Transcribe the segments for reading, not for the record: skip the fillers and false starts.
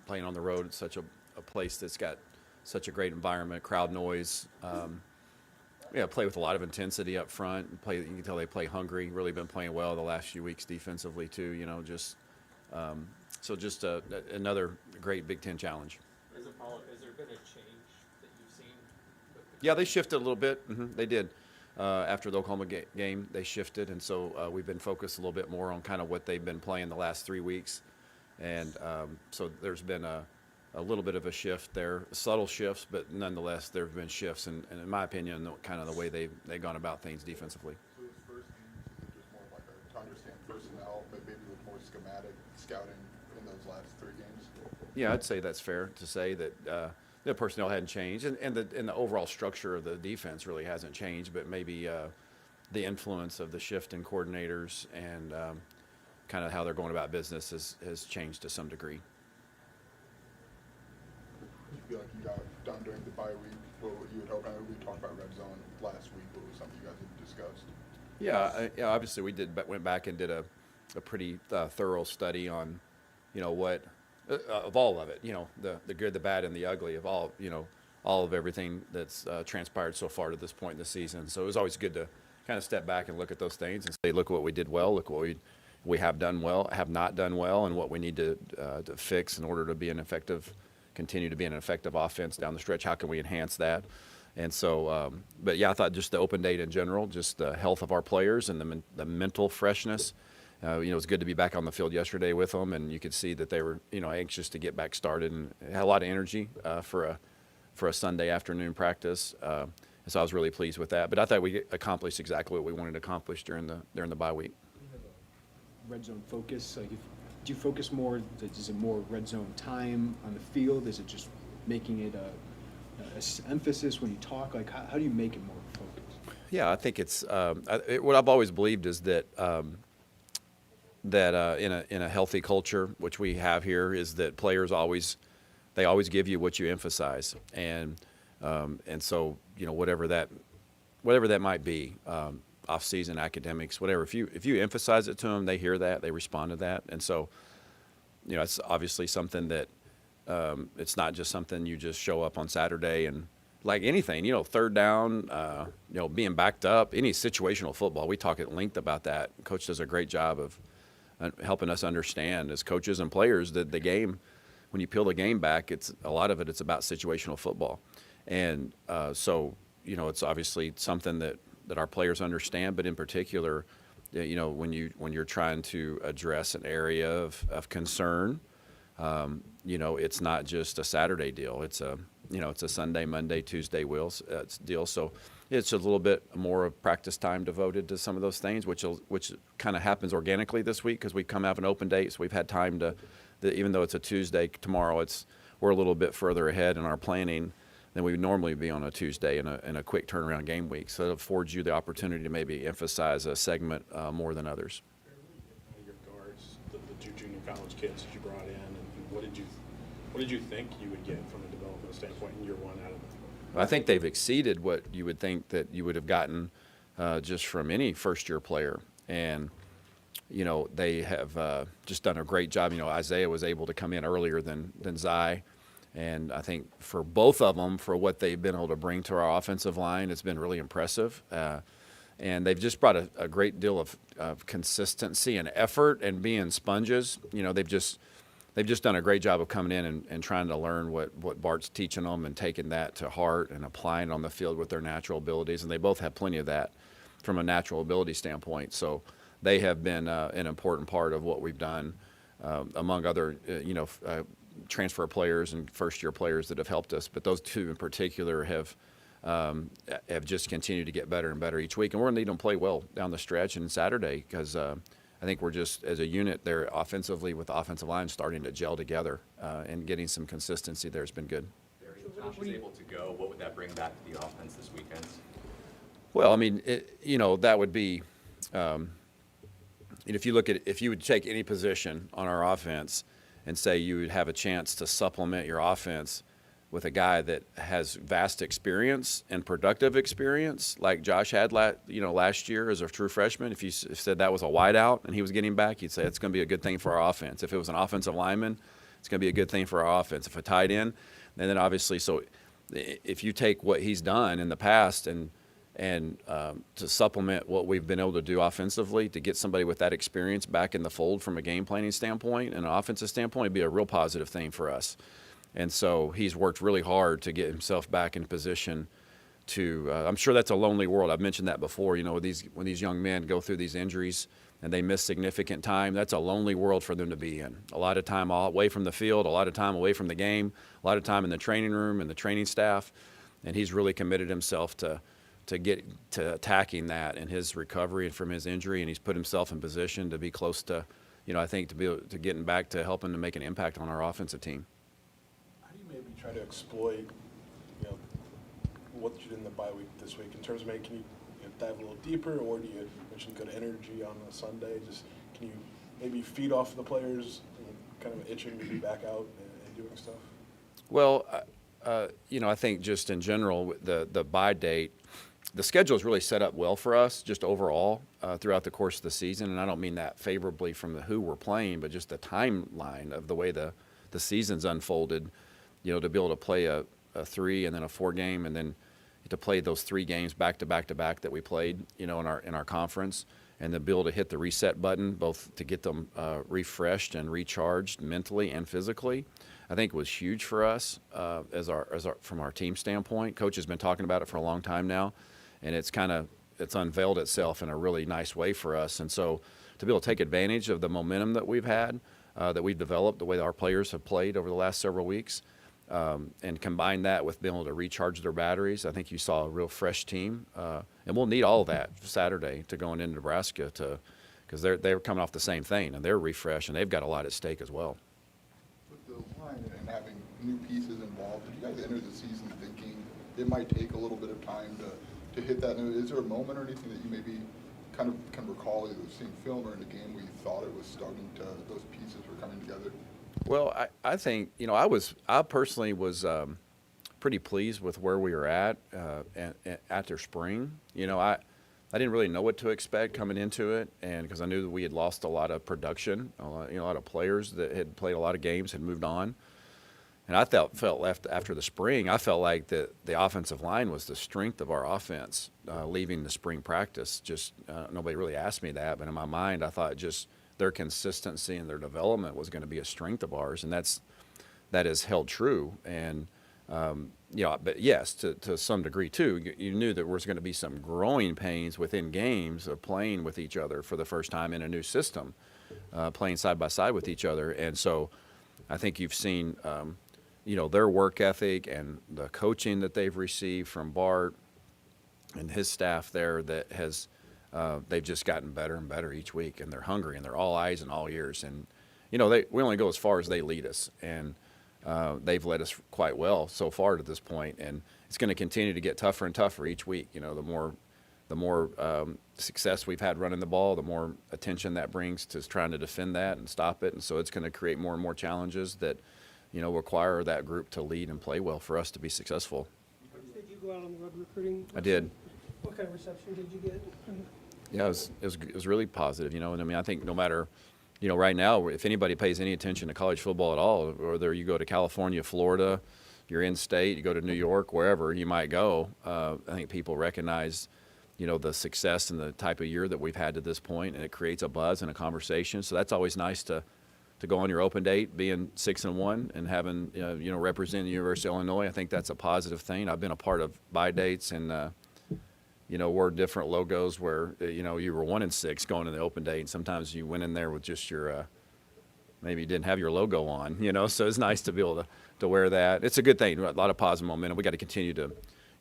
Playing on the road, it's such a place that's got such a great environment, crowd noise. Play with a lot of intensity up front. You can tell they play hungry. Really been playing well the last few weeks defensively too. Another great Big Ten challenge. Has there been a change that you've seen? Yeah, they shifted a little bit. They did. After the Oklahoma game, they shifted, and so we've been focused a little bit more on kind of what they've been playing the last 3 weeks. And so there's been a little bit of a shift there, subtle shifts, but nonetheless there have been shifts, and in my opinion, kind of the way they've gone about things defensively. So this first game is just more of like to understand personnel, but maybe with more schematic scouting in those last 3 games? Yeah, I'd say that's fair to say that the personnel hadn't changed, and the overall structure of the defense really hasn't changed, but maybe the influence of the shift in coordinators and kind of how they're going about business has changed to some degree. Do you feel like you got done during the bye week what you would hope? I know we talked about red zone last week, but it was something you guys had discussed. Yeah, obviously we went back and did a pretty thorough study on, what of all of it, the good, the bad, and the ugly of all of everything that's transpired so far to this point in the season. So it was always good to kind of step back and look at those things and say, look what we did well, look what we have done well, have not done well, and what we need to fix in order to continue to be an effective offense down the stretch. How can we enhance that? And so, but yeah, I thought just the open date in general, just the health of our players and the mental freshness. It was good to be back on the field yesterday with them, and you could see that they were, anxious to get back started and had a lot of energy for a Sunday afternoon practice. And so I was really pleased with that. But I thought we accomplished exactly what we wanted to accomplish during the bye week. Red zone focus? Do you focus more? Is it more red zone time on the field? Is it just making it a emphasis when you talk? Like, how do you make it more focused? Yeah, I think it's what I've always believed is that in a healthy culture, which we have here, is that players always give you what you emphasize, and so whatever that might be. Off-season academics, whatever. If you emphasize it to them, they hear that, they respond to that, and so it's obviously something that it's not just something you just show up on Saturday and like anything. Third down, being backed up, any situational football. We talk at length about that. Coach does a great job of helping us understand as coaches and players that the game, when you peel the game back, it's a lot of it's about situational football, and so it's obviously something that our players understand, but in particular, when you're trying to address an area of concern, it's not just a Saturday deal. It's a Sunday, Monday, Tuesday deal. So it's a little bit more of practice time devoted to some of those things, which kind of happens organically this week because we come out of an open date, so we've had time even though it's a Tuesday tomorrow, we're a little bit further ahead in our planning than we would normally be on a Tuesday in a quick turnaround game week. So it affords you the opportunity to maybe emphasize a segment more than others. Your guards, the 2 junior college kids that you brought in, and what did you think you would get from a development standpoint in year 1 out of them? I think they've exceeded what you would think that you would have gotten just from any first-year player. And, they have just done a great job. Isaiah was able to come in earlier than Zai. And I think for both of them, for what they've been able to bring to our offensive line, it's been really impressive. And they've just brought a great deal of consistency and effort and being sponges. They've just done a great job of coming in and trying to learn what Bart's teaching them and taking that to heart and applying it on the field with their natural abilities. And they both have plenty of that from a natural ability standpoint. So they have been an important part of what we've done, among other, transfer players and first-year players that have helped us, but those 2 in particular have just continued to get better and better each week, and we're going to need them to play well down the stretch and Saturday because I think we're just, as a unit, they're offensively with the offensive line starting to gel together and getting some consistency there has been good. If Josh is able to go, what would that bring back to the offense this weekend? Well, I mean, that would be if you would take any position on our offense and say you would have a chance to supplement your offense with a guy that has vast experience and productive experience like Josh had last year as a true freshman. If you said that was a wideout and he was getting back, you'd say it's going to be a good thing for our offense. If it was an offensive lineman It's going to be a good thing for our offense. If a tight end, and then obviously, so if you take what he's done in the past and to supplement what we've been able to do offensively, to get somebody with that experience back in the fold from a game planning standpoint and an offensive standpoint, it'd be a real positive thing for us. And so he's worked really hard to get himself back in position to I'm sure that's a lonely world. I've mentioned that before. When these young men go through these injuries and they miss significant time, that's a lonely world for them to be in. A lot of time away from the field, a lot of time away from the game, a lot of time in the training room and the training staff. And he's really committed himself to get to attacking that in his recovery and from his injury, and he's put himself in position to be close to, I think to getting back to helping to make an impact on our offensive team. How do you maybe try to exploit, what you did in the bye week this week in terms of can you dive a little deeper, or do you mention good energy on a Sunday? Just can you maybe feed off the players, kind of itching to be back out and doing stuff? Well, I think just in general, the bye date, the schedule is really set up well for us just overall throughout the course of the season. And I don't mean that favorably from who we're playing, but just the timeline of the way the season's unfolded, to be able to play a 3 and then a 4 game and then to play those 3 games back to back to back that we played, in our conference, and to be able to hit the reset button, both to get them refreshed and recharged mentally and physically, I think was huge for us from our team standpoint. Coach has been talking about it for a long time now, and it's unveiled itself in a really nice way for us. And so to be able to take advantage of the momentum that we've had, that we've developed, the way that our players have played over the last several weeks, and combine that with being able to recharge their batteries, I think you saw a real fresh team. And we'll need all of that Saturday to going into Nebraska because they're coming off the same thing, and they're refreshed, and they've got a lot at stake as well. With the line and having new pieces involved, did you guys enter the season thinking it might take a little bit of time to hit that new? Is there a moment or anything that you maybe kind of can recall, either seeing film or in a game, where you thought it was starting to, those pieces were coming together? Well, I think, I personally was pretty pleased with where we were at and after spring. I didn't really know what to expect coming into it, and because I knew that we had lost a lot of production, a lot of players that had played a lot of games had moved on. And I felt left after the spring, I felt like the offensive line was the strength of our offense leaving the spring practice. Just nobody really asked me that, but in my mind, I thought just their consistency and their development was going to be a strength of ours, and that has held true. And but yes, to some degree too, you knew that there was going to be some growing pains within games of playing with each other for the first time in a new system, playing side by side with each other. And so I think you've seen their work ethic and the coaching that they've received from Bart and his staff there that has they've just gotten better and better each week, and they're hungry, and they're all eyes and all ears. And we only go as far as they lead us, and they've led us quite well so far to this point, and it's going to continue to get tougher and tougher each week. The more success we've had running the ball, the more attention that brings to trying to defend that and stop it, and so it's going to create more and more challenges that require that group to lead and play well for us to be successful. Did you go out on the road recruiting? I did. What kind of reception did you get? Yeah, it was really positive, and I think no matter, right now, if anybody pays any attention to college football at all, whether you go to California, Florida, you're in state, you go to New York, wherever you might go, I think people recognize, the success and the type of year that we've had to this point, and it creates a buzz and a conversation. So that's always nice to go on your open date, being 6-1 and having, representing the University of Illinois. I think that's a positive thing. I've been a part of bye dates and, wore different logos where, you were 1-6 going to the open date, and sometimes you went in there with just your, maybe you didn't have your logo on, so it's nice to be able to wear that. It's a good thing, a lot of positive momentum. We got to continue to,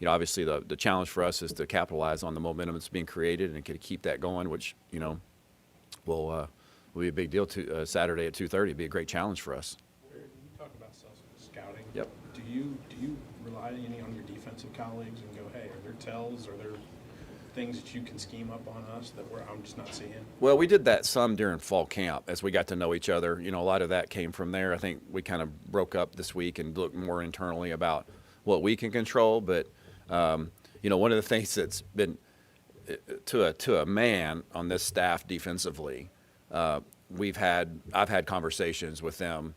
obviously the challenge for us is to capitalize on the momentum that's being created and to keep that going, which, will be a big deal Saturday at 2:30. It'd be a great challenge for us. You talk about scouting. Yep. Do you rely any on your defensive colleagues and go, hey, are there tells, are there things that you can scheme up on us that I'm just not seeing? Well, we did that some during fall camp as we got to know each other. A lot of that came from there. I think we kind of broke up this week and looked more internally about what we can control. But, one of the things that's been to a man on this staff defensively, I've had conversations with them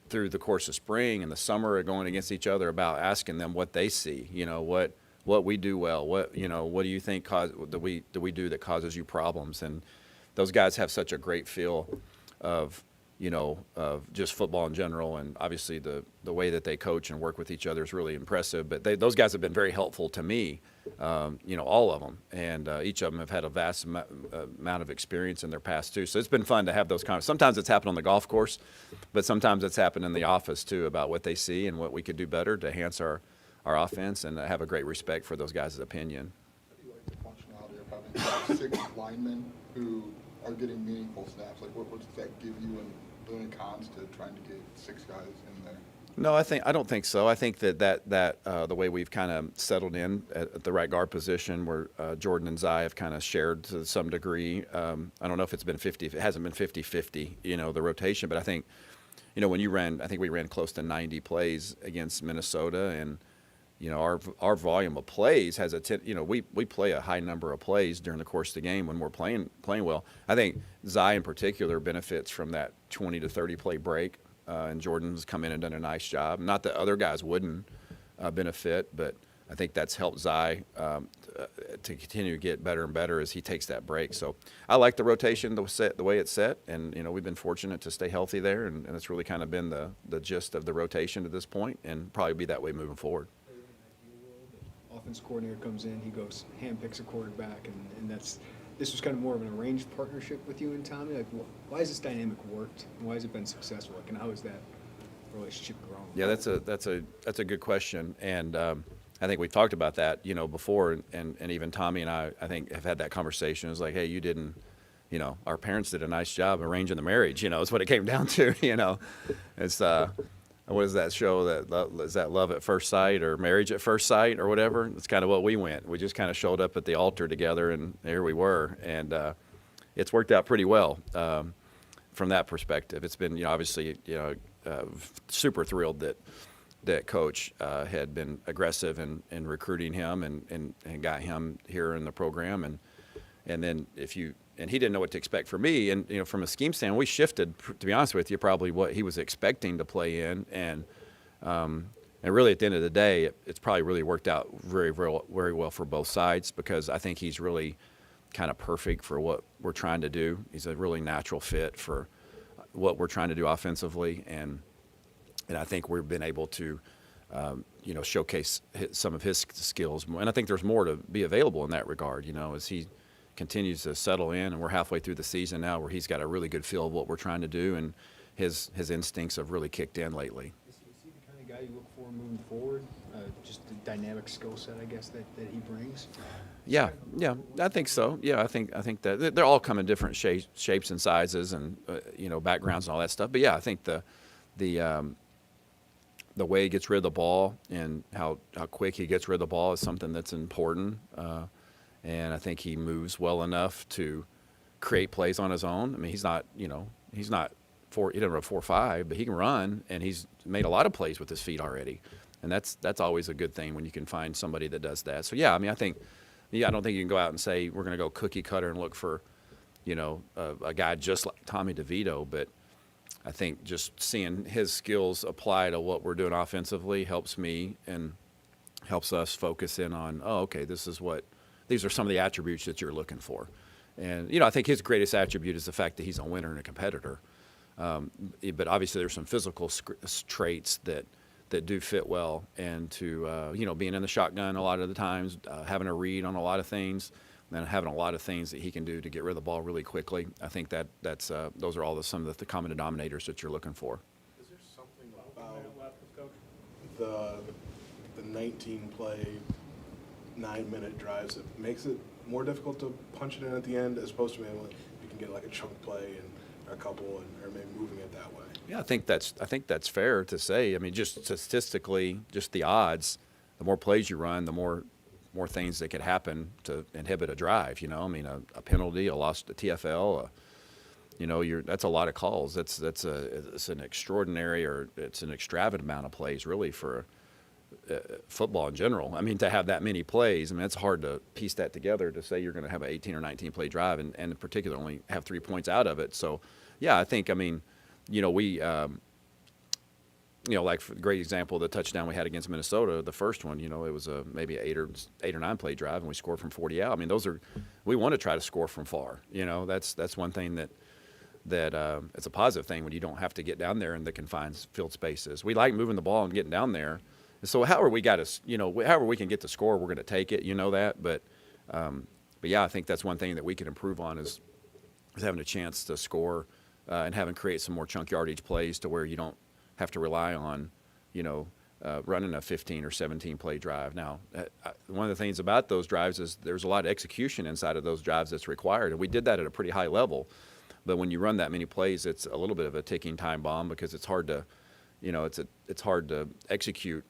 through the course of spring and the summer are going against each other about asking them what they see, what we do well, what do you think that we do that causes you problems? And those guys have such a great feel of of just football in general, and obviously the way that they coach and work with each other is really impressive. But those guys have been very helpful to me, all of them, and each of them have had a vast amount of experience in their past too. So it's been fun to have those conversations. Sometimes it's happened on the golf course, but sometimes it's happened in the office too about what they see and what we could do better to enhance our offense, and have a great respect for those guys' opinion. How do you like the functionality of having 6 linemen who are getting meaningful snaps? Like, what does that give you, and any cons to trying to get 6 guys in there? No, I don't think so. I think that the way we've kind of settled in at the right guard position, where Jordan and Zai have kind of shared to some degree. I don't know if it's been 50. It hasn't been 50-50, the rotation. But I think, when you ran, I think we ran close to 90 plays against Minnesota, and our volume of plays has we play a high number of plays during the course of the game when we're playing well. I think Zai in particular benefits from that 20 to 30 play break, and Jordan's come in and done a nice job. Not that other guys wouldn't benefit, but I think that's helped Zai to continue to get better and better as he takes that break. So I like the rotation, the way it's set, and we've been fortunate to stay healthy there, and it's really kind of been the gist of the rotation to this point, and probably be that way moving forward. Offense coordinator comes in, he goes, handpicks a quarterback, and this was kind of more of an arranged partnership with you and Tommy. Like, why has this dynamic worked, and why has it been successful? Like, and how has that relationship grown? Yeah, that's a good question, and I think we've talked about that, before, and even Tommy and I think have had that conversation. It's like, hey, you didn't, our parents did a nice job arranging the marriage. Is what it came down to. It's what is that show is that Love at First Sight or Marriage at First Sight or whatever? It's kind of what we went. We just kind of showed up at the altar together, and there we were, and it's worked out pretty well from that perspective. It's been, obviously, super thrilled that Coach had been aggressive in recruiting him and got him here in the program, and then and he didn't know what to expect from me, and from a scheme standpoint, we shifted, to be honest with you, probably what he was expecting to play in, and really at the end of the day, it's probably really worked out very, very, very well for both sides, because I think he's really kind of perfect for what we're trying to do. He's a really natural fit for what we're trying to do offensively, and I think we've been able to showcase some of his skills, and I think there's more to be available in that regard, as he continues to settle in, and we're halfway through the season now where he's got a really good feel of what we're trying to do, and his instincts have really kicked in lately. Is he the kind of guy you look for moving forward? Just the dynamic skill set, I guess, that he brings? Yeah, I think so. Yeah, I think that they're all come in different shapes and sizes, and backgrounds and all that stuff. But yeah, I think the way he gets rid of the ball and how quick he gets rid of the ball is something that's important. And I think he moves well enough to create plays on his own. I mean, he doesn't run 4.5, but he can run, and he's made a lot of plays with his feet already. And that's always a good thing when you can find somebody that does that. So yeah, I mean, I don't think you can go out and say we're going to go cookie cutter and look for, a guy just like Tommy DeVito, but I think just seeing his skills apply to what we're doing offensively helps me and helps us focus in on, okay, these are some of the attributes that you're looking for. And, I think his greatest attribute is the fact that he's a winner and a competitor. But obviously there's some physical traits that do fit well, and to, being in the shotgun a lot of the times, having a read on a lot of things, and having a lot of things that he can do to get rid of the ball really quickly. I think that's those are all some of the common denominators that you're looking for. Is there something about the 19-play 9-minute drives that makes it more difficult to punch it in at the end, as opposed to maybe you can get like a chunk play and a couple, or maybe moving it that way? Yeah, I think that's fair to say. I mean, just statistically, just the odds, the more plays you run, the more things that could happen to inhibit a drive. I mean, a penalty, a loss to TFL, that's a lot of calls. It's an extraordinary, or it's an extravagant amount of plays really for football in general. I mean, to have that many plays, I mean, it's hard to piece that together to say you're going to have an 18 or 19 play drive, and in particular only have 3 points out of it. So, yeah, I think, I mean, we like for the great example, the touchdown we had against Minnesota, the first one, it was maybe an 8 or 9 play drive, and we scored from 40 out. I mean, we want to try to score from far. That's one thing that it's a positive thing when you don't have to get down there in the confined field spaces. We like moving the ball and getting down there. So however we can get the score, we're going to take it. That, but yeah, I think that's one thing that we can improve on is having a chance to score and having create some more chunk yardage plays to where you don't have to rely on, running a 15 or 17 play drive. Now, one of the things about those drives is there's a lot of execution inside of those drives that's required, and we did that at a pretty high level. But when you run that many plays, it's a little bit of a ticking time bomb because it's hard to, it's hard to execute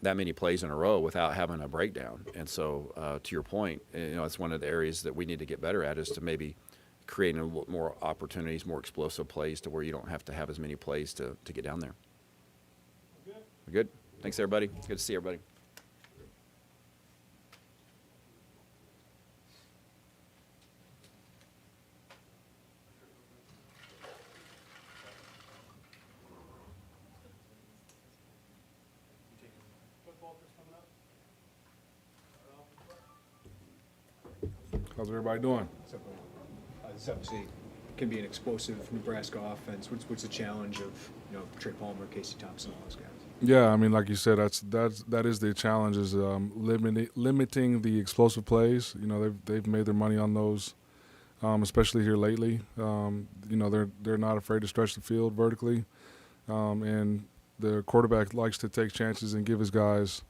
that many plays in a row without having a breakdown. And so, to your point, it's one of the areas that we need to get better at is to maybe creating a little more opportunities, more explosive plays to where you don't have to have as many plays to get down there. We're good? Thanks, everybody. Good to see everybody. How's everybody doing? So, this obviously can be an explosive Nebraska offense. What's the challenge of Trey Palmer, Casey Thompson, all those guys? Yeah, I mean, like you said, that is the challenge is limiting the explosive plays. They've made their money on those, especially here lately. They're not afraid to stretch the field vertically, and the quarterback likes to take chances and give his guys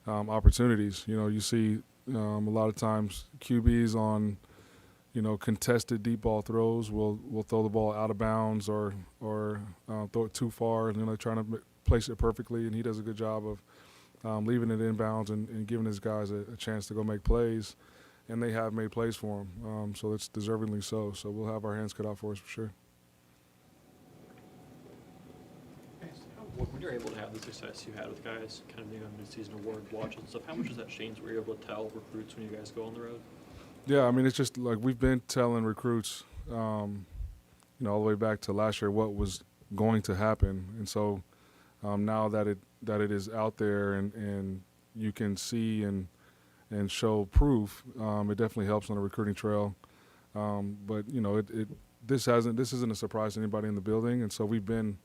opportunities. You see a lot of times QBs on contested deep ball throws will throw the ball out of bounds or throw it too far, and they're trying to place it perfectly, and he does a good job of leaving it inbounds and giving his guys a chance to go make plays, and they have made plays for him, so it's deservingly so. So we'll have our hands cut out for us for sure. When you're able to have the success you had with guys, kind of being on mid-season award watch and stuff, how much does that change what you're able to tell recruits when you guys go on the road? Yeah, I mean, it's just like we've been telling recruits, all the way back to last year what was going to happen, and so now that it is out there and you can see and show proof, it definitely helps on the recruiting trail. But this isn't a surprise to anybody in the building, and so we've been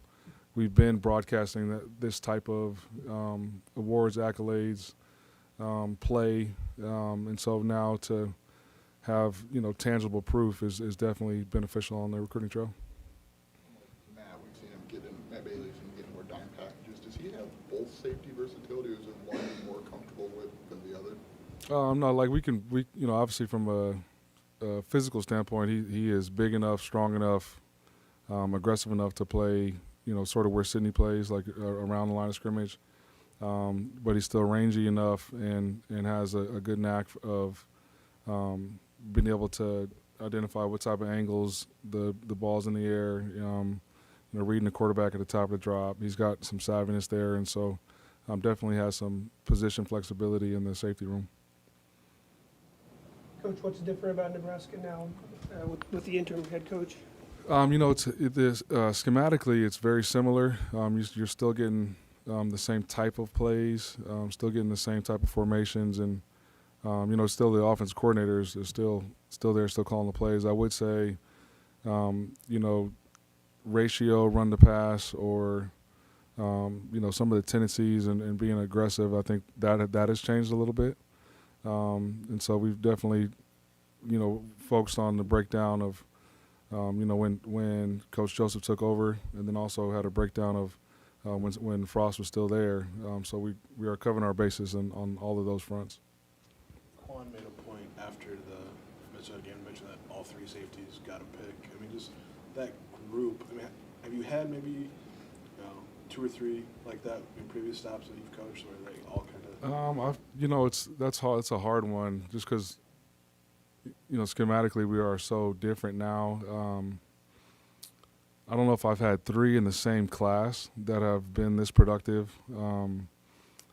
broadcasting this type of awards, accolades, play, and so now to have tangible proof is definitely beneficial on the recruiting trail. We've seen him Matt Bailey's been getting more dime packages. Does he have both safety versatility, or is there one he's more comfortable with than the other? No, like we obviously from a physical standpoint, he is big enough, strong enough, aggressive enough to play, sort of where Sydney plays, like around the line of scrimmage. But he's still rangy enough and has a good knack of being able to identify what type of angles the ball's in the air, reading the quarterback at the top of the drop. He's got some savviness there, and so definitely has some position flexibility in the safety room. Coach, what's different about Nebraska now with the interim head coach? Schematically, it's very similar. You're still getting the same type of plays, still getting the same type of formations, and still the offense coordinators is still there, still calling the plays. I would say, ratio run to pass or some of the tendencies and being aggressive. I think that has changed a little bit, and so we've definitely focused on the breakdown of when Coach Joseph took over, and then also had a breakdown of when Frost was still there. So we are covering our bases on all of those fronts. Quan made a point after the Minnesota game, mentioned that all three safeties got a pick. I mean, just that group. I mean, have you had maybe 2 or 3 like that in previous stops that you've coached, where they all kind of? That's hard. It's a hard one, just because schematically we are so different now. I don't know if I've had 3 in the same class that have been this productive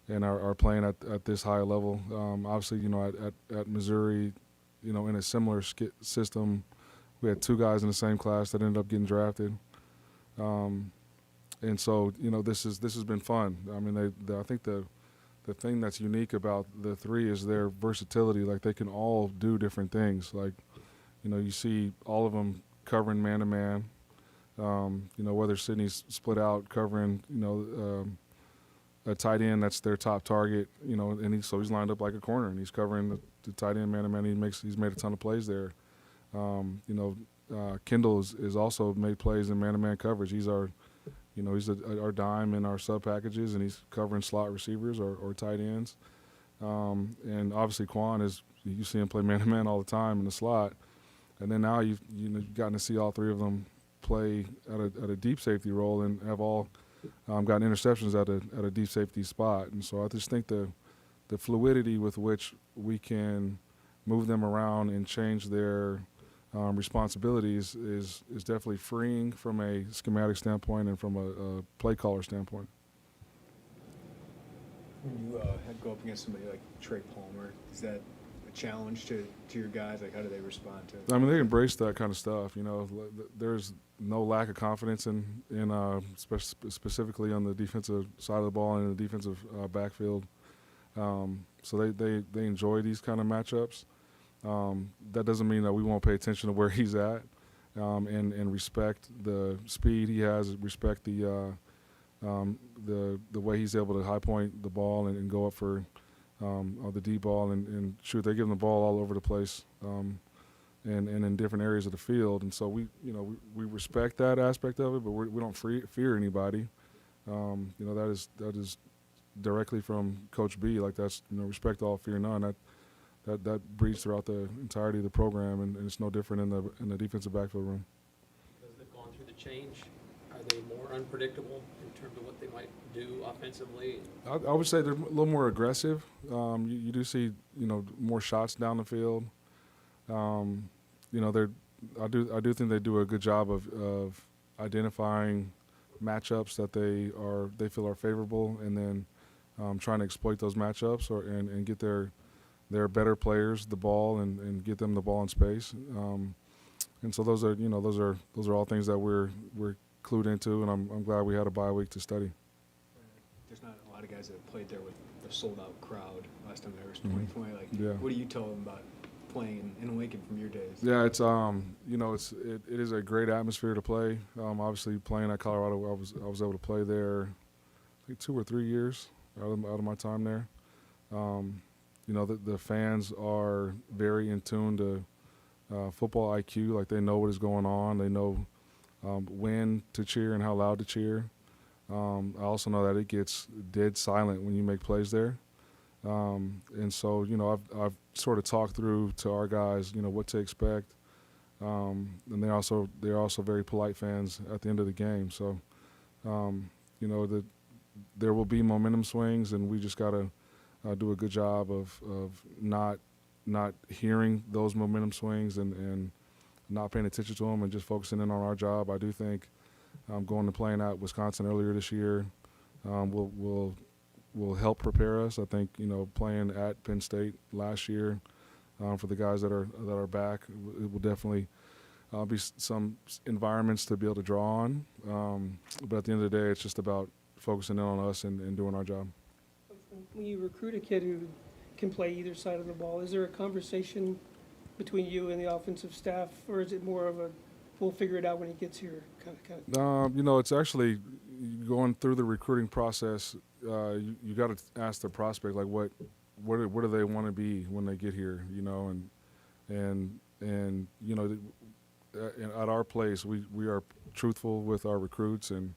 and are playing at this high level. Obviously, at Missouri, in a similar system, we had 2 guys in the same class that ended up getting drafted. And and so this has been fun. I mean, I think the thing that's unique about the three is their versatility. Like they can all do different things. Like you see all of them covering man to man. Whether Sydney's split out covering a tight end that's their top target. And he's lined up like a corner and he's covering the tight end man to man. He's made a ton of plays there. Kendall is also made plays in man to man coverage. He's our our dime in our sub packages, and he's covering slot receivers or tight ends. And obviously Quan you see him play man to man all the time in the slot. And then now you've gotten to see all three of them play at a deep safety role and have all gotten interceptions at a deep safety spot. And so I just think the fluidity with which we can move them around and change their responsibilities is definitely freeing from a schematic standpoint and from a play caller standpoint. When you go up against somebody like Trey Palmer, is that a challenge to your guys? Like, how do they respond to it? I mean, they embrace that kind of stuff. There's no lack of confidence in specifically on the defensive side of the ball and in the defensive backfield. So they enjoy these kind of matchups. That doesn't mean that we won't pay attention to where he's at and respect the speed he has, respect the way he's able to high point the ball and go up for the deep ball and shoot. They give him the ball all over the place and in different areas of the field. And so we respect that aspect of it, but we don't fear anybody. That is directly from Coach B. Like that's respect all, fear none. That breeds throughout the entirety of the program, and it's no different in the defensive backfield room. Because they've gone through the change, are they more unpredictable in terms of what they might do offensively? I would say they're a little more aggressive. You do see more shots down the field. I do think they do a good job of identifying matchups that they feel are favorable, and then trying to exploit those matchups and get their better players the ball and get them the ball in space. And so those are all things that we're clued into, and I'm glad we had a bye week to study. There's not a lot of guys that have played there with a sold-out crowd. Last time there was 2020. Like, Yeah. what do you tell them about playing in Lincoln from your days? Yeah, it's it is a great atmosphere to play. Obviously, playing at Colorado, I was able to play there, I think 2 or 3 years out of my time there. The fans are very in tune to football IQ. Like they know what is going on. They know when to cheer and how loud to cheer. I also know that it gets dead silent when you make plays there. And so, I've sort of talked through to our guys, what to expect. And they're also very polite fans at the end of the game. So, there will be momentum swings, and we just got to do a good job of not hearing those momentum swings and not paying attention to them and just focusing in on our job. I do think going to playing at Wisconsin earlier this year will help prepare us. I think playing at Penn State last year for the guys that are back, it will definitely be some environments to be able to draw on. But at the end of the day, it's just about focusing in on us and doing our job. When you recruit a kid who can play either side of the ball, is there a conversation between you and the offensive staff, or is it more of a we'll figure it out when he gets here kind of? It's actually going through the recruiting process. You got to ask the prospect like what do they want to be when they get here, and at our place we are truthful with our recruits, and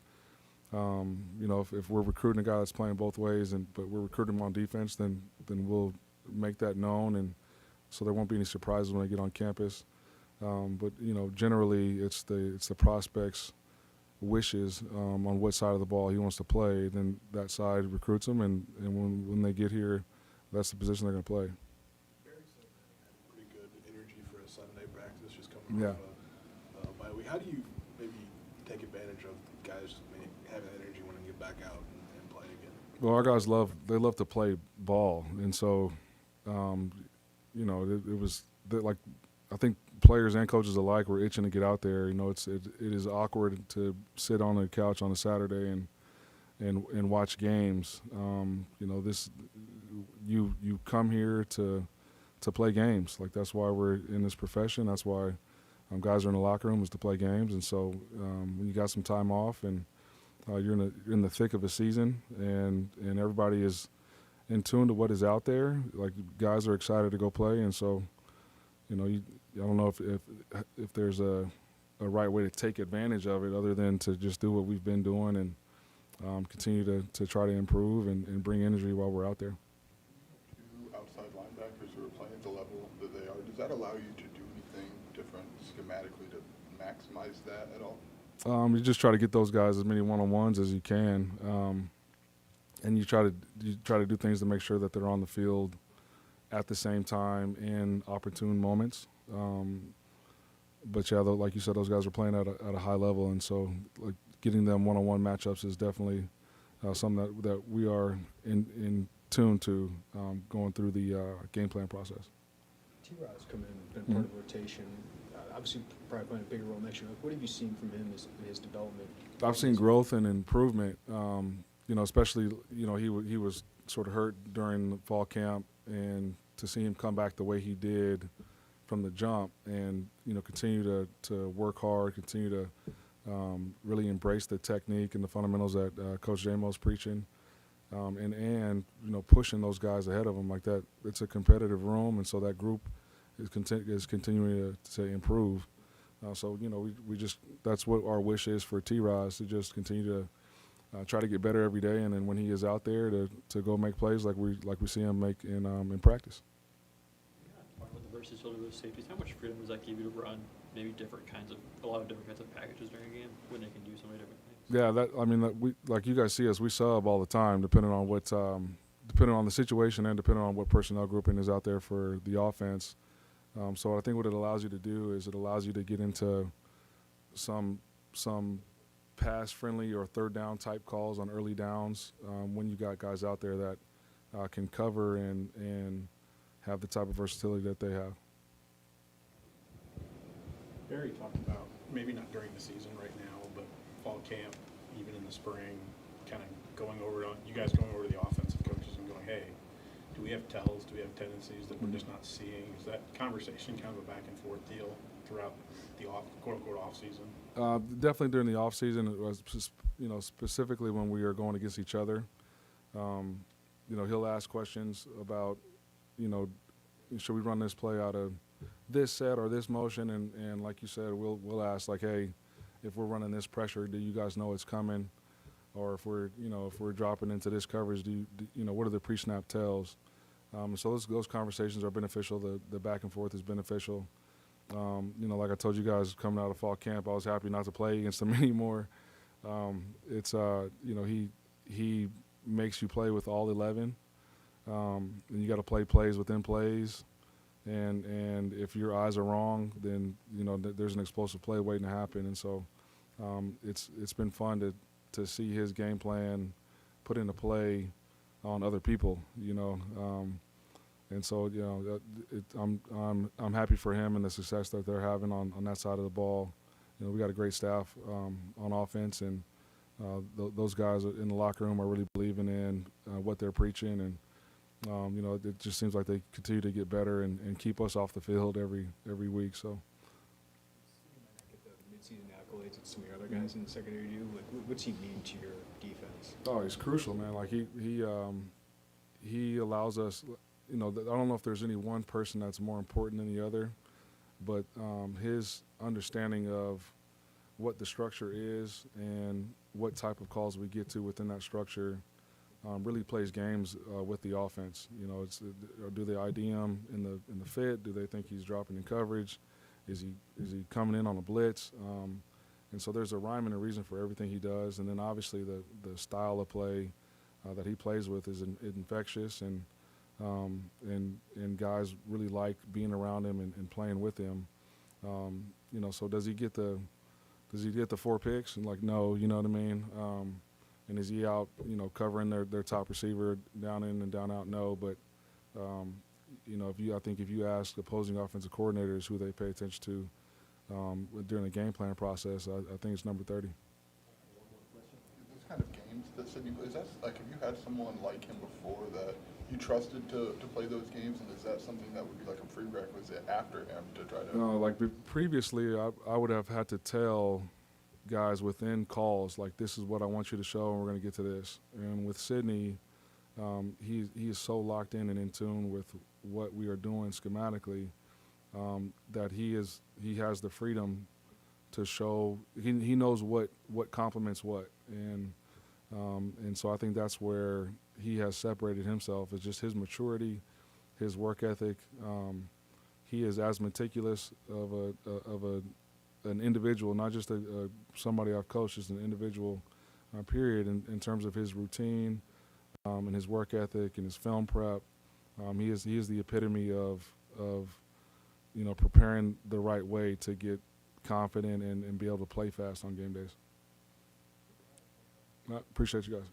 if we're recruiting a guy that's playing both ways but we're recruiting him on defense, then we'll make that known, and so there won't be any surprises when they get on campus. But generally it's the prospect's wishes on what side of the ball he wants to play. Then that side recruits him, and when they get here, that's the position they're going to play. Barry said that had pretty good energy for a Sunday practice, just coming off a bye week. How do you maybe take advantage of guys having energy when they get back out and play again? Well, our guys love to play ball, and so it was like I think players and coaches alike were itching to get out there. You know, it is awkward to sit on the couch on a Saturday and watch games. You know, you come here to play games. Like, that's why we're in this profession. That's why guys are in the locker room, is to play games. And so when you got some time off and you're in the thick of a season and everybody is in tune to what is out there, like, guys are excited to go play. And so, you know, I don't know if there's a right way to take advantage of it other than to just do what we've been doing and continue to try to improve and bring energy while we're out there. Two outside linebackers who are playing at the level that they are, does that allow you to do anything different schematically to maximize that at all? You just try to get those guys as many one-on-ones as you can, and you try to do things to make sure that they're on the field at the same time in opportune moments. But yeah, like you said, those guys are playing at a high level, and so, like, getting them one-on-one matchups is definitely something that we are in tune to going through the game plan process. T-Rod's come in, been part of rotation. Obviously, probably playing a bigger role next year. Like, what have you seen from him in his development? I've seen growth and improvement. You know, especially, you know, he was sort of hurt during the fall camp, and to see him come back the way he did from the jump, and, you know, continue to work hard, continue to really embrace the technique and the fundamentals that Coach Jamo's preaching, and you know, pushing those guys ahead of him like that. It's a competitive room, and so that group is continuing to improve. So, you know, we just, that's what our wish is for T-Rod, to just continue to try to get better every day, and then when he is out there to go make plays like we see him make in practice. Talking about the versatility of those safeties, how much freedom does that give you to run maybe a lot of different kinds of packages during a game when they can do so many different things? Yeah, I mean, we, like you guys see us, we sub all the time, depending on the situation and depending on what personnel grouping is out there for the offense. So I think what it allows you to do is it allows you to get into some pass-friendly or third down type calls on early downs when you got guys out there that can cover and have the type of versatility that they have. Barry talked about, maybe not during the season right now, but fall camp, even in the spring, kind of you guys going over to the offensive coaches and going, hey, do we have tells? Do we have tendencies that we're just not seeing? Is that conversation kind of a back and forth deal throughout the quote-unquote off season? Definitely during the off season. It was just, you know, specifically when we are going against each other. You know, he'll ask questions about, you know, should we run this play out of this set or this motion? And like you said, we'll ask, like, hey, if we're running this pressure, do you guys know it's coming? Or if we're dropping into this coverage, do you know, what are the pre-snap tells? So those conversations are beneficial. The back and forth is beneficial. You know, like I told you guys coming out of fall camp, I was happy not to play against him anymore. It's you know, he makes you play with all 11, and you got to play plays within plays. And if your eyes are wrong, then, you know, there's an explosive play waiting to happen. And so it's been fun to see his game plan put into play on other people, you know. And so, you know, I'm happy for him and the success that they're having on that side of the ball. You know, we got a great staff on offense, and those guys in the locker room are really believing in what they're preaching, and you know, it just seems like they continue to get better and keep us off the field every week. So. You might not get the midseason accolades that some of your other guys in the secondary do. Like, what's he mean to your defense? Oh, he's crucial, man. Like, he allows us. You know, I don't know if there's any one person that's more important than the other, but his understanding of what the structure is and what type of calls we get to within that structure really plays games with the offense. You know, do they ID him in the fit? Do they think he's dropping in coverage? Is he coming in on a blitz? And so there's a rhyme and a reason for everything he does. And then obviously the style of play that he plays with is infectious, and guys really like being around him and playing with him. You know, so does he get the 4 picks? And, like, no, you know what I mean? And is he out, you know, covering their top receiver down in and down out? No, but I think if you ask opposing offensive coordinators who they pay attention to during the game plan process, I think it's number 30. Those kind of games that Sidney plays, have you had someone like him before that you trusted to play those games, and is that something that would be like a prerequisite after him to try to? Previously, I would have had to tell guys within calls, like, this is what I want you to show, and we're going to get to this. And with Sidney, he is so locked in and in tune with what we are doing schematically that he has the freedom to show. He knows what complements what, and so I think that's where he has separated himself. It's just his maturity, his work ethic. He is as meticulous of an individual, not just somebody I've coached, just an individual. Period. In terms of his routine and his work ethic and his film prep, he is the epitome of preparing the right way to get confident and be able to play fast on game days. I appreciate you guys.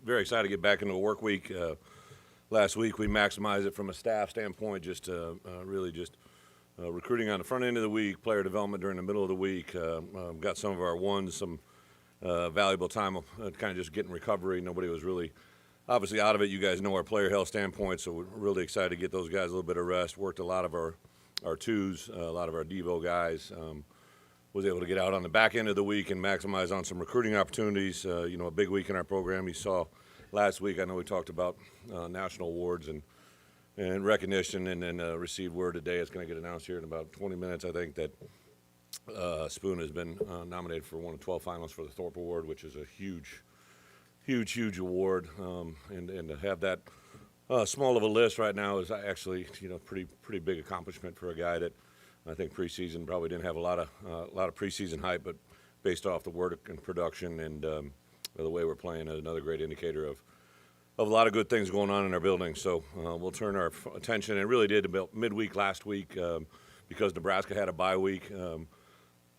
Very excited to get back into a work week. Last week we maximized it from a staff standpoint, just really just recruiting on the front end of the week, player development during the middle of the week. Got some of our ones some valuable time kind of just getting recovery. Nobody was really obviously out of it. You guys know our player health standpoint, so we're really excited to get those guys a little bit of rest. Worked a lot of our twos, a lot of our Devo guys. Was able to get out on the back end of the week and maximize on some recruiting opportunities. A big week in our program. You saw last week, I know we talked about national awards and recognition, and then received word today. It's going to get announced here in about 20 minutes, I think, that Spoon has been nominated for one of 12 finalists for the Thorpe Award, which is a huge award. And to have that small of a list right now is actually, pretty big accomplishment for a guy that I think preseason probably didn't have a lot of preseason hype, but based off the work and production and the way we're playing, another great indicator of a lot of good things going on in our building. So we'll turn our attention, and really did about midweek last week because Nebraska had a bye week.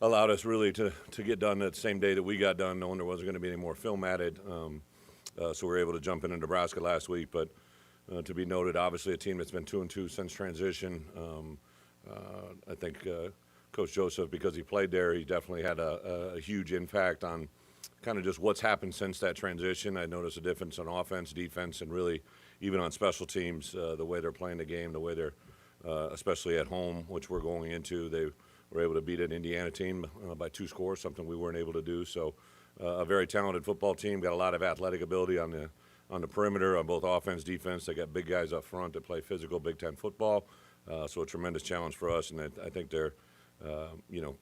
Allowed us really to get done at the same day that we got done, knowing there wasn't going to be any more film added. So we were able to jump into Nebraska last week. But to be noted, obviously a team that's been 2-2 since transition. I think Coach Joseph, because he played there, he definitely had a huge impact on kind of just what's happened since that transition. I noticed a difference on offense, defense, and really even on special teams, the way they're playing the game, the way they're, especially at home, which we're going into. They were able to beat an Indiana team by 2 scores, something we weren't able to do. So a very talented football team, got a lot of athletic ability on the perimeter, on both offense, defense. They got big guys up front that play physical Big Ten football. So a tremendous challenge for us, and I think they're,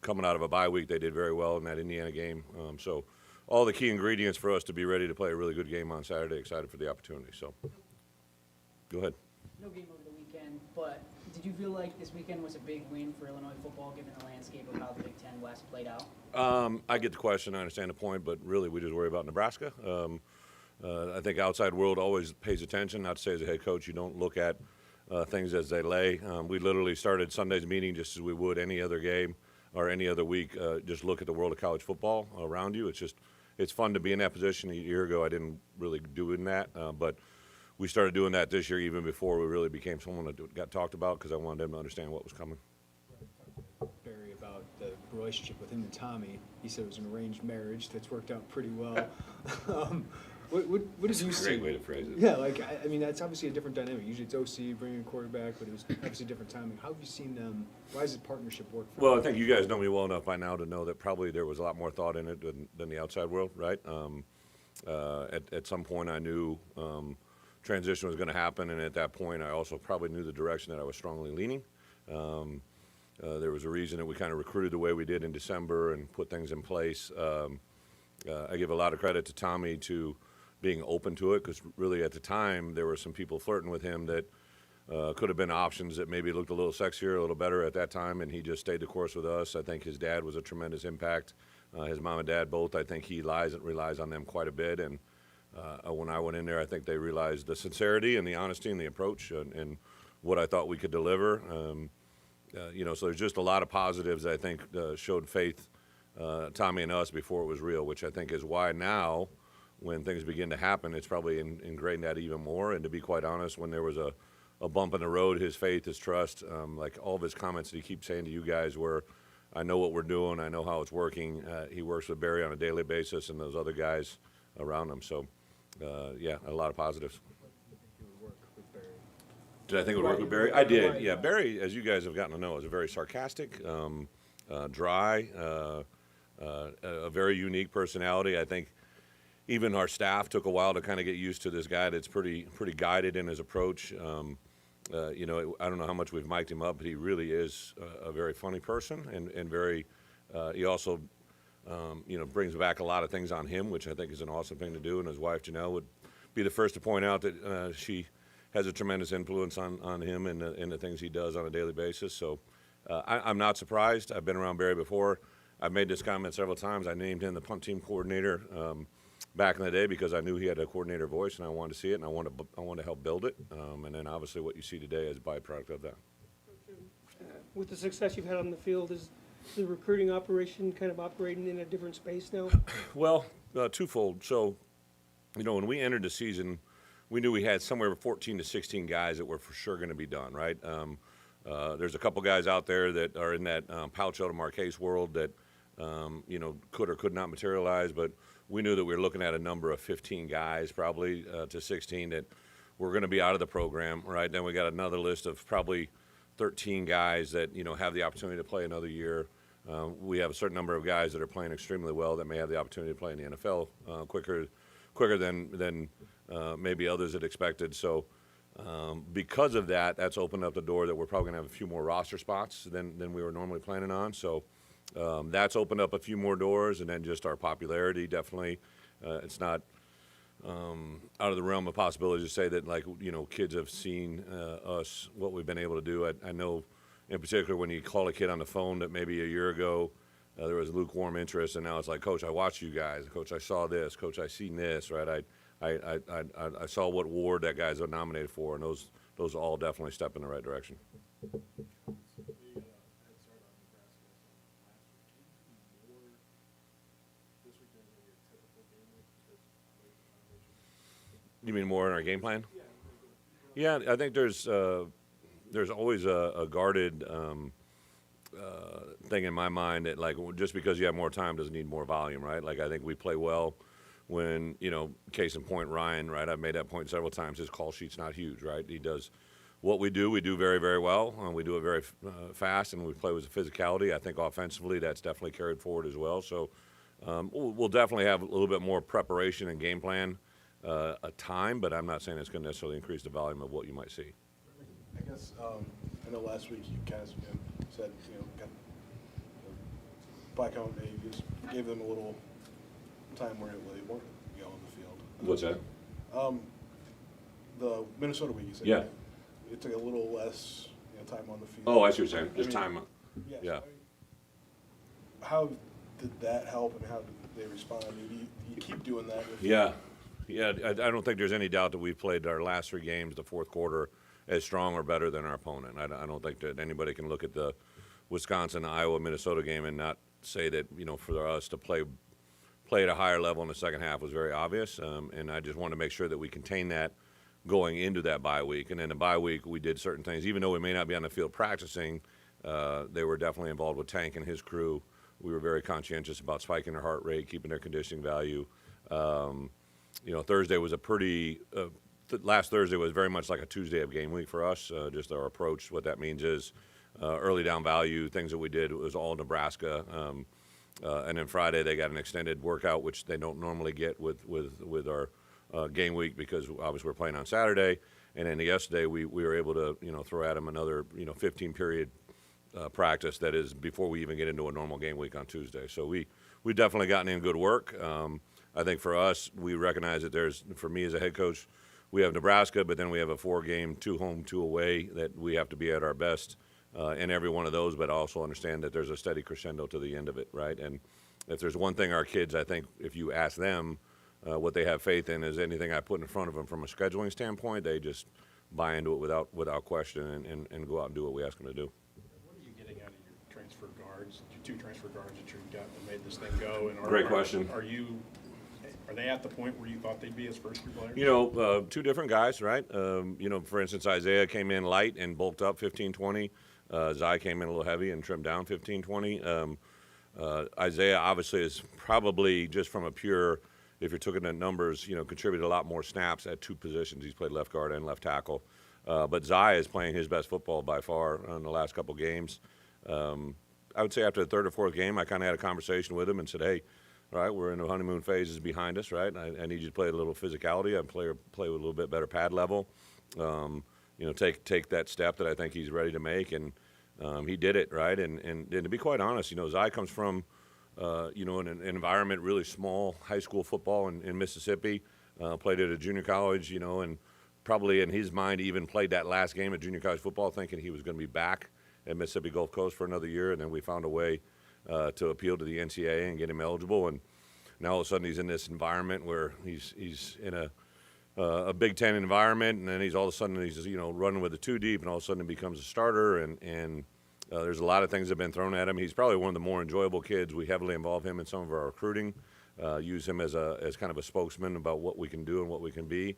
coming out of a bye week, they did very well in that Indiana game. So all the key ingredients for us to be ready to play a really good game on Saturday. Excited for the opportunity. So go ahead. No game over the weekend, but did you feel like this weekend was a big win for Illinois football, given the landscape of how the Big Ten West played out? I get the question. I understand the point, but really we just worry about Nebraska. I think outside world always pays attention. Not to say as a head coach you don't look at things as they lay. We literally started Sunday's meeting just as we would any other game or any other week. Just look at the world of college football around you. It's fun to be in that position. A year ago, I didn't really do that, but we started doing that this year, even before we really became someone that got talked about, because I wanted them to understand what was coming. Barry, about the relationship with him and Tommy. He said it was an arranged marriage that's worked out pretty well. What did you see? Great way to phrase it. Yeah, I mean, that's obviously a different dynamic. Usually it's OC bringing a quarterback, but it was obviously a different timing. How have you seen them? Why does the partnership work for Well, them? I think you guys know me well enough by now to know that probably there was a lot more thought in it than the outside world, right? At some point, I knew transition was going to happen, and at that point, I also probably knew the direction that I was strongly leaning. There was a reason that we kind of recruited the way we did in December and put things in place. I give a lot of credit to Tommy to being open to it, because really at the time there were some people flirting with him that could have been options that maybe looked a little sexier, a little better at that time, and he just stayed the course with us. I think his dad was a tremendous impact. His mom and dad both. I think he relies on them quite a bit, and when I went in there, I think they realized the sincerity and the honesty and the approach and what I thought we could deliver. So there's just a lot of positives that I think showed faith, Tommy and us, before it was real, which I think is why now, when things begin to happen, it's probably ingrained that even more. And to be quite honest, when there was a bump in the road, his faith, his trust, like all of his comments that he keeps saying to you guys were, I know what we're doing, I know how it's working. He works with Barry on a daily basis and those other guys around him. So, a lot of positives. Did I think it would work with Barry? I did, yeah. Barry, as you guys have gotten to know, is a very sarcastic, dry, a very unique personality. I think even our staff took a while to kind of get used to this guy that's pretty guided in his approach. I don't know how much we've mic'd him up, but he really is a very funny person and very. He also, brings back a lot of things on him, which I think is an awesome thing to do. And his wife Janelle would be the first to point out that she has a tremendous influence on him and the things he does on a daily basis. So I'm not surprised. I've been around Barry before. I've made this comment several times. I named him the punt team coordinator back in the day because I knew he had a coordinator voice and I wanted to see it and I wanted to help build it. And then obviously what you see today is a byproduct of that. With the success you've had on the field, is the recruiting operation kind of operating in a different space now? Well, twofold. So, when we entered the season, we knew we had somewhere 14 to 16 guys that were for sure going to be done, right? There's a couple guys out there that are in that Pouch to Marquez world that, could or could not materialize, but we knew that we were looking at a number of 15 guys, probably to 16, that were going to be out of the program, right? Then we got another list of probably 13 guys that, have the opportunity to play another year. We have a certain number of guys that are playing extremely well that may have the opportunity to play in the NFL quicker than maybe others had expected. So because of that, that's opened up the door that we're probably going to have a few more roster spots than we were normally planning on. So that's opened up a few more doors, and then just our popularity, definitely. It's not out of the realm of possibility to say that, kids have seen us, what we've been able to do. I know in particular when you call a kid on the phone that maybe a year ago there was lukewarm interest, and now it's like, Coach, I watched you guys. Coach, I saw this. Coach, I seen this. Right? I saw what award that guy's nominated for, and those all definitely step in the right direction. You mean more in our game plan? Yeah, I think there's always a guarded thing in my mind that, like, just because you have more time doesn't need more volume, right? Like, I think we play well when, case in point, Ryan, right? I've made that point several times. His call sheet's not huge, right? He does what we do very, very well. We do it very fast, and we play with physicality. I think offensively that's definitely carried forward as well. So we'll definitely have a little bit more preparation and game plan time, but I'm not saying it's going to necessarily increase the volume of what you might see. I guess I know last week you guys said Black Home Day, you just gave them a little time where they weren't on the field. What's that? The Minnesota week, you said. Yeah. It took a little less time on the field. Oh, I see what you're saying. Just time. Yeah. So, how did that help, and how did they respond? Do you keep doing that? Yeah. I don't think there's any doubt that we've played our last 3 games, the fourth quarter, as strong or better than our opponent. I don't think that anybody can look at the Wisconsin, Iowa, Minnesota game and not say that, for us to play at a higher level in the second half was very obvious. And I just want to make sure that we contain that going into that bye week. And in the bye week, we did certain things. Even though we may not be on the field practicing, they were definitely involved with Tank and his crew. We were very conscientious about spiking their heart rate, keeping their conditioning value. Thursday was last Thursday was very much like a Tuesday of game week for us, just our approach. What that means is early down value, things that we did, it was all Nebraska. And then Friday they got an extended workout, which they don't normally get with our game week because obviously we're playing on Saturday. And then yesterday we were able to, throw at them another, 15-period practice that is before we even get into a normal game week on Tuesday. So we've definitely gotten in good work. I think for us, we recognize that for me as a head coach, we have Nebraska, but then we have a 4-game, 2 home, 2 away that we have to be at our best in every one of those, but also understand that there's a steady crescendo to the end of it, right? And if there's one thing our kids, I think, if you ask them what they have faith in is anything I put in front of them from a scheduling standpoint, they just buy into it without question and go out and do what we ask them to do. What are you getting out of your transfer guards, your 2 transfer guards that you got that made this thing go? And Great question. Are they at the point where you thought they'd be as first-year players? 2 different guys, right? For instance, Isaiah came in light and bulked up 15-20. Zai came in a little heavy and trimmed down 15-20. Isaiah obviously is probably just from a pure, if you're looking at numbers, contributed a lot more snaps at 2 positions. He's played left guard and left tackle. But Zai is playing his best football by far in the last couple games. I would say after the 3rd or 4th game, I kind of had a conversation with him and said, hey, all right, we're in the honeymoon phase is behind us, right? I need you to play a little physicality. I play with a little bit better pad level. Take that step that I think he's ready to make, and he did it, right? And to be quite honest, Zai comes from, in an environment really small, high school football in Mississippi. Played at a junior college, and probably in his mind even played that last game of junior college football thinking he was going to be back at Mississippi Gulf Coast for another year, and then we found a way to appeal to the NCAA and get him eligible. And now all of a sudden he's in this environment where he's in a Big Ten environment, and then he's running with the 2 deep, and all of a sudden he becomes a starter. And there's a lot of things that have been thrown at him. He's probably one of the more enjoyable kids. We heavily involve him in some of our recruiting, use him as kind of a spokesman about what we can do and what we can be.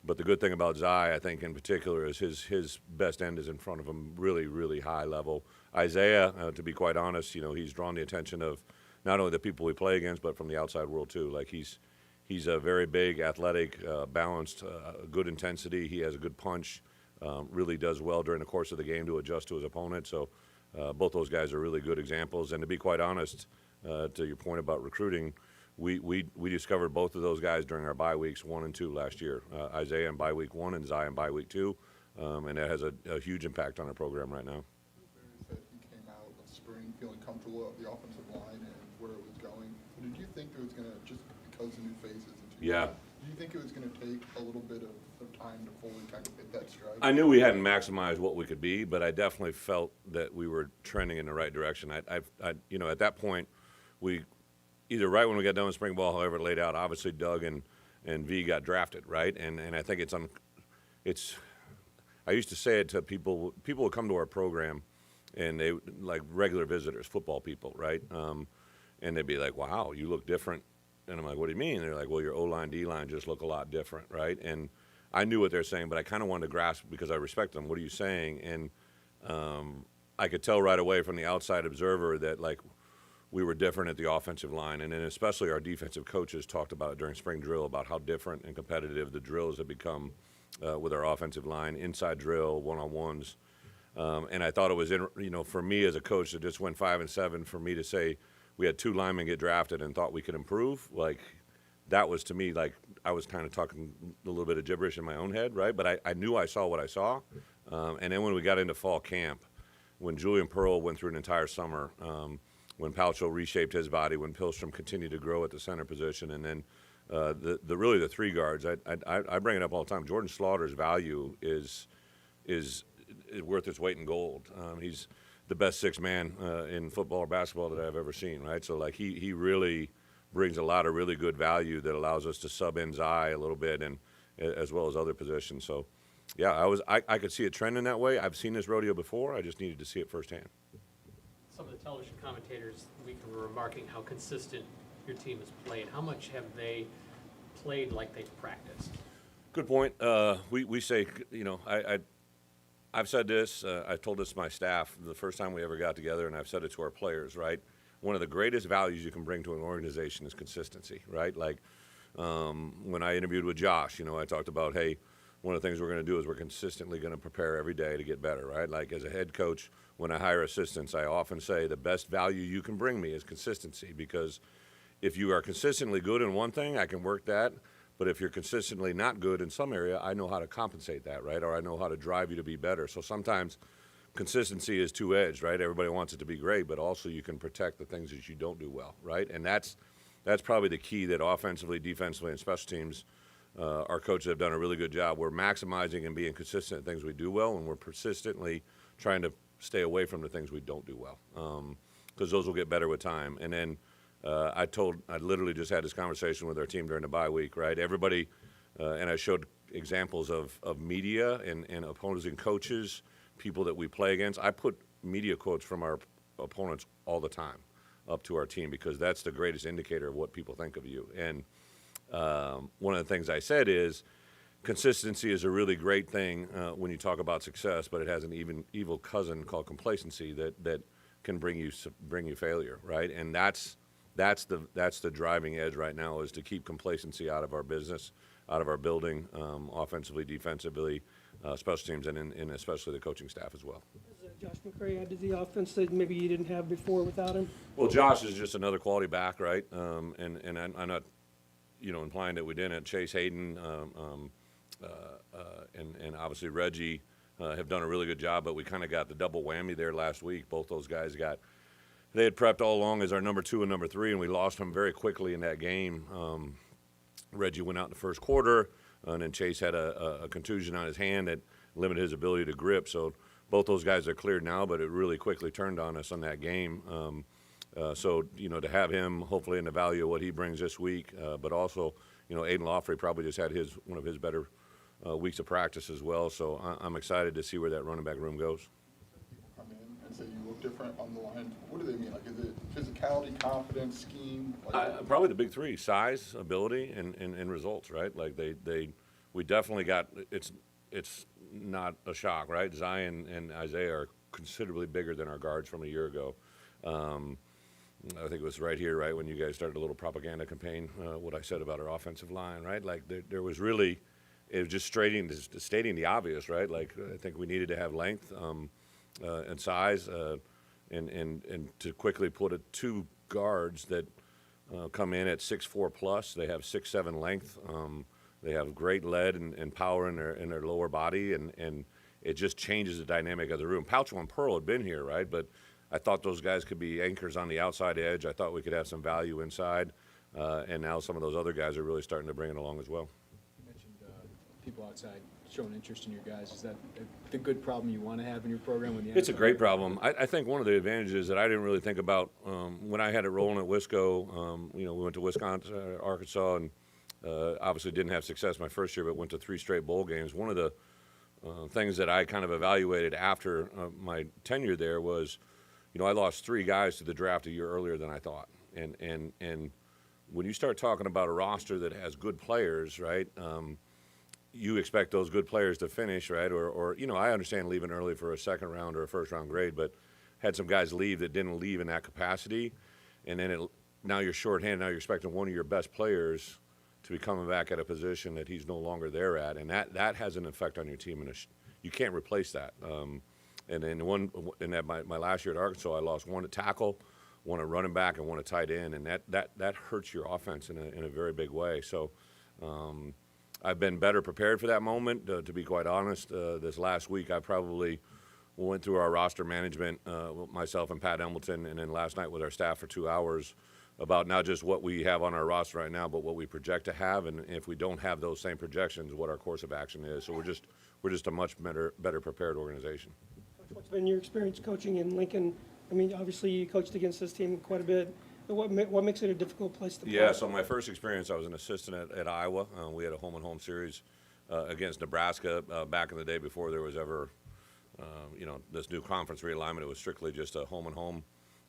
But the good thing about Zai, I think in particular, is his best end is in front of him, really, really high level. Isaiah, to be quite honest, he's drawn the attention of not only the people we play against, but from the outside world too. Like he's a very big, athletic, balanced, good intensity. He has a good punch, really does well during the course of the game to adjust to his opponent. So both those guys are really good examples. And to be quite honest, to your point about recruiting, we discovered both of those guys during our bye weeks 1 and 2 last year. Isaiah in bye week 1 and Zai in bye week 2, and that has a huge impact on our program right now. Said he came out of spring feeling comfortable at the offensive line and where it was going. Did you think there was going to, just because the new faces, did you think it was going to take a little bit of of time to fully kind of hit that stride? I knew we hadn't maximized what we could be, but I definitely felt that we were trending in the right direction. You know, at that point, we either right when we got done with spring ball, however it laid out, obviously Doug and V got drafted, right? And I think it's I used to say it to people would come to our program and they like regular visitors, football people, right? And they'd be like, "Wow, you look different." And I'm like, "What do you mean?" And they're like, "Well, your O-line, D-line just look a lot different," right? And I knew what they're saying, but I kind of wanted to grasp because I respect them. What are you saying? And I could tell right away from the outside observer that like we were different at the offensive line, and then especially our defensive coaches talked about it during spring drill about how different and competitive the drills have become with our offensive line, inside drill, one-on-ones. And I thought it was, you know, for me as a coach that just went 5-7, for me to say we had 2 linemen get drafted and thought we could improve, like that was to me like I was kind of talking a little bit of gibberish in my own head, right? But I knew I saw what I saw. And then when we got into fall camp, when Julian Pearl went through an entire summer, when Palcho reshaped his body, when Pilstrom continued to grow at the center position, and then really the 3 guards, I bring it up all the time. Jordan Slaughter's value is worth its weight in gold. He's the best 6 man in football or basketball that I've ever seen, right? So like he really brings a lot of really good value that allows us to sub in Zai a little bit, and as well as other positions. So yeah, I could see it trending that way. I've seen this rodeo before. I just needed to see it firsthand. Some of the television commentators were remarking how consistent your team has played. How much have they played like they've practiced? Good point. We say, you know, I've said this, I told this to my staff the first time we ever got together, and I've said it to our players, right? One of the greatest values you can bring to an organization is consistency, right? Like when I interviewed with Josh, you know, I talked about, hey, one of the things we're going to do is we're consistently going to prepare every day to get better, right? Like as a head coach, when I hire assistants, I often say the best value you can bring me is consistency, because if you are consistently good in one thing, I can work that. But if you're consistently not good in some area, I know how to compensate that, right? Or I know how to drive you to be better. So sometimes consistency is two-edged, right? Everybody wants it to be great, but also you can protect the things that you don't do well, right? And that's probably the key that offensively, defensively, and special teams, our coaches have done a really good job. We're maximizing and being consistent at things we do well, and we're persistently trying to stay away from the things we don't do well, because those will get better with time. And then I literally just had this conversation with our team during the bye week, right? Everybody, and I showed examples of media and opposing coaches, people that we play against. I put media quotes from our opponents all the time up to our team, because that's the greatest indicator of what people think of you. And one of the things I said is consistency is a really great thing when you talk about success, but it has an evil cousin called complacency that can bring you failure, right? And that's the driving edge right now, is to keep complacency out of our business, out of our building, offensively, defensively, special teams, and especially the coaching staff as well. Does Josh McCray add to the offense that maybe you didn't have before without him? Well, Josh is just another quality back, right? And I'm not, you know, implying that we didn't. Chase Hayden and obviously Reggie have done a really good job, but we kind of got the double whammy there last week. Both those guys they had prepped all along as our number 2 and number 3, and we lost them very quickly in that game. Reggie went out in the first quarter, and then Chase had a contusion on his hand that limited his ability to grip. So both those guys are cleared now, but it really quickly turned on us on that game. So, you know, to have him hopefully in the value of what he brings this week, but also, you know, Aiden Lawfrey probably just had one of his better weeks of practice as well. So I'm excited to see where that running back room goes. Come in and say you look different on the line. What do they mean? Like, is it physicality, confidence, scheme? Like, Probably the big 3: size, ability, and results, right? Like we definitely got, it's not a shock, right? Zion and Isaiah are considerably bigger than our guards from a year ago. I think it was right here, right, when you guys started a little propaganda campaign, what I said about our offensive line, right? Like there was really, it was just stating the obvious, right? Like I think we needed to have length and size, and to quickly put 2 guards that come in at 6'4" plus. They have 6'7" length. They have great lead and power in their lower body, and it just changes the dynamic of the room. Palcho and Pearl had been here, right? But I thought those guys could be anchors on the outside edge. I thought we could have some value inside, and now some of those other guys are really starting to bring it along as well. You mentioned people outside showing interest in your guys. Is that the good problem you want to have in your program? When the It's a NFL great problem. I think one of the advantages that I didn't really think about when I had it rolling at Wisco, we went to Wisconsin, Arkansas, and obviously didn't have success my first year, but went to 3 straight bowl games. One of the things that I kind of evaluated after my tenure there was, I lost 3 guys to the draft a year earlier than I thought. And when you start talking about a roster that has good players, right, you expect those good players to finish, right? Or I understand leaving early for a second round or a first round grade, but had some guys leave that didn't leave in that capacity. And then now you're shorthanded. Now you're expecting one of your best players to be coming back at a position that he's no longer there at. And that has an effect on your team. And you can't replace that. And then my last year at Arkansas, I lost 1 at tackle, 1 at running back, and 1 at tight end. And that hurts your offense in a very big way. So, I've been better prepared for that moment, to be quite honest. This last week, I probably went through our roster management, myself and Pat Embleton, and then last night with our staff for 2 hours about not just what we have on our roster right now, but what we project to have, and if we don't have those same projections, what our course of action is. So we're just a much better prepared organization. Coach, what's been your experience coaching in Lincoln? I mean, obviously you coached against this team quite a bit. What makes it a difficult place to play? Yeah, so my first experience, I was an assistant at Iowa. We had a home-and-home series against Nebraska back in the day before there was ever, this new conference realignment. It was strictly just a home-and-home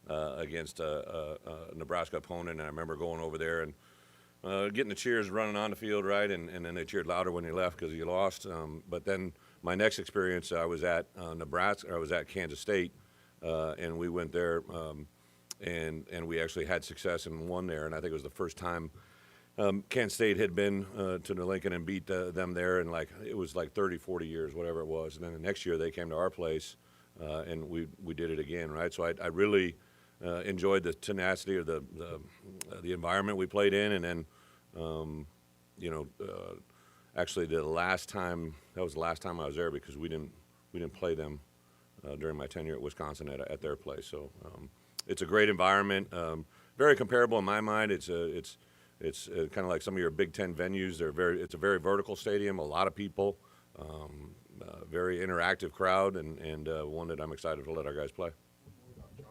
against a Nebraska opponent. And I remember going over there and getting the cheers running on the field, right? And then they cheered louder when you left because you lost. But then my next experience, I was at Nebraska. I was at Kansas State, and we went there. And we actually had success and won there, and I think it was the first time Kansas State had been to the Lincoln and beat them there, and it was 30, 40 years, whatever it was. And then the next year they came to our place, and we did it again, right? So I really enjoyed the tenacity of the environment we played in, and then actually that was the last time I was there because we didn't play them during my tenure at Wisconsin at their place. So. It's a great environment, very comparable in my mind. It's kind of like some of your Big Ten venues. It's a very vertical stadium, a lot of people, very interactive crowd, and one that I'm excited to let our guys play. Do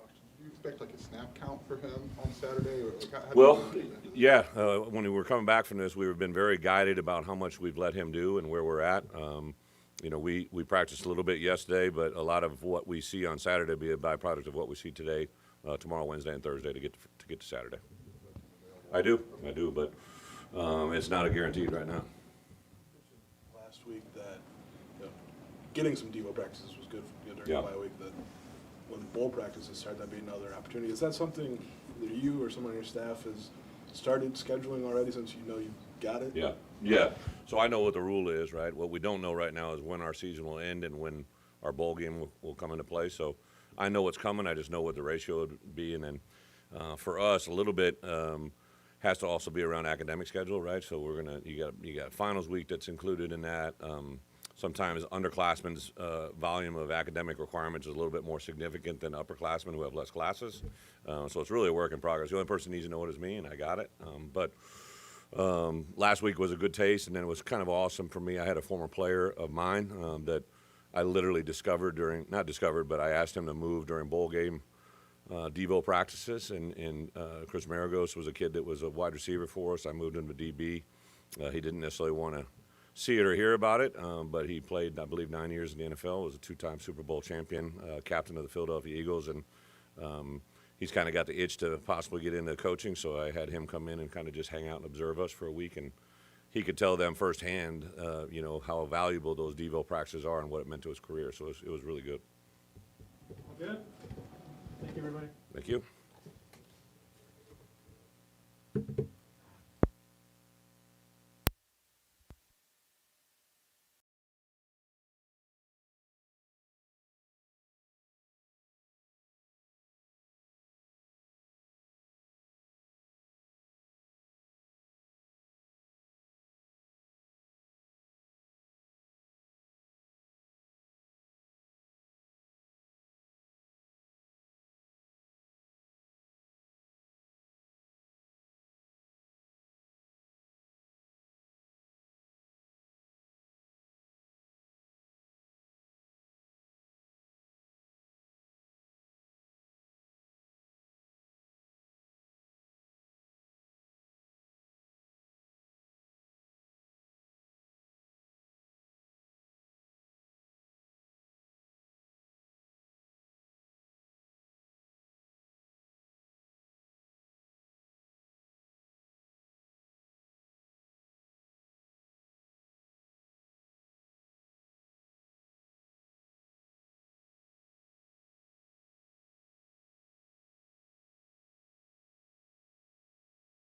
you expect a snap count for him on Saturday? Or Well, yeah. When we were coming back from this, we've been very guided about how much we've let him do and where we're at. We practiced a little bit yesterday, but a lot of what we see on Saturday will be a byproduct of what we see today. Tomorrow, Wednesday, and Thursday to get to Saturday. I do, but it's not a guaranteed right now. Last week that getting some Devo practices was good during the bye week. That when bowl practices start, that'd be another opportunity. Is that something either you or someone on your staff has started scheduling already since you've got it? Yeah. So I know what the rule is, right? What we don't know right now is when our season will end and when our bowl game will come into play. So I know what's coming. I just know what the ratio would be. And then for us, a little bit has to also be around academic schedule, right? So you got finals week that's included in that. Sometimes underclassmen's volume of academic requirements is a little bit more significant than upperclassmen who have less classes. So it's really a work in progress. The only person who needs to know it is me, and I got it. But last week was a good taste, and then it was kind of awesome for me. I had a former player of mine that I literally but I asked him to move during bowl game Devo practices, and Chris Maragos was a kid that was a wide receiver for us. I moved him to DB. He didn't necessarily want to see it or hear about it, but he played, I believe, 9 years in the NFL, was a 2-time Super Bowl champion, captain of the Philadelphia Eagles, and he's kind of got the itch to possibly get into coaching, so I had him come in and kind of just hang out and observe us for a week, and he could tell them firsthand, how valuable those Devo practices are and what it meant to his career. So it was really good. Good. Thank you, everybody. Thank you.